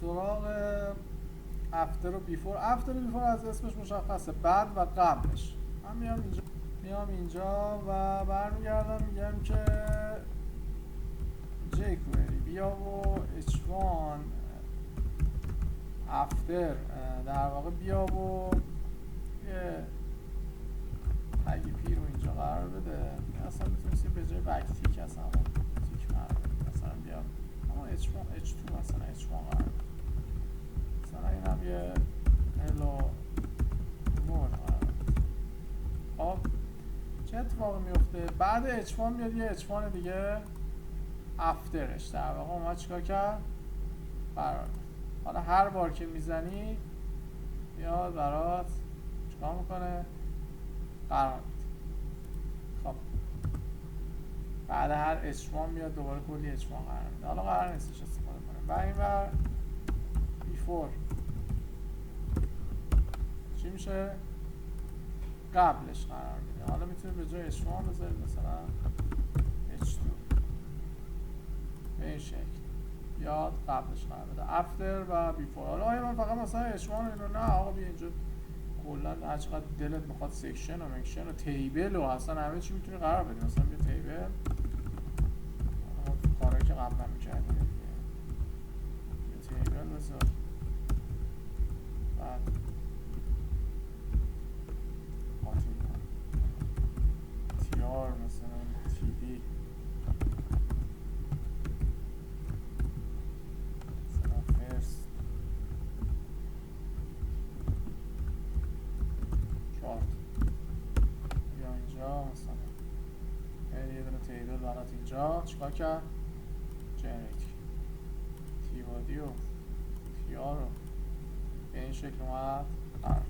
سراغ افتر و بیفور. افتر و بیفور از اسمش مشخصه، بعد و قبلش. من میام اینجا و برمیگردم میگم که jQuery بیا و h1 افتر در واقع بیا و یه تگ پی رو اینجا قرار بده. اصلا میتونستی به جای بک تیک اصلا تیک مثلا بیا اما h2 مثلا h1 قرار بده. مثلا این هم یه hello world قرار بده. خب چه اتفاقی میفته؟ بعد h1 میاد یه h1 دیگه افترش در واقع اومد چیکار کرد؟ قرار بده. حالا هر بار که میزنی بیاد برات چیکار میکنه؟ قرار بده. خب بعد هر h1 میاد دوباره کلی h1 قرار میده. حالا قرار نیستش استفاده کنیم. و این بر بیفور چی میشه؟ قبلش قرار میده. حالا میتونیم به جای h1 بذاریم مثلا h2 به این شکل بیاد قبلش قرار بده. افتر و بیفور. حالا آیا من فقط مثلا h1 اینو نه آقا بیا اینجا کلا هر چقدر دلت میخواد سکشن و منکشن و تیبل و اصلا همه چی میتونی قرار بدی. مثلا بیا تیبل کارهایی که قبلا میکردیم دیگه تیبل بذار بعد تیار مثلا تی دی مثلا فرست چارت بیا اینجا مثلا یه دونه تیبل برات اینجا چیکار کرد؟ جنریت تی بادی و تیار رو به این شکل اومد قرار.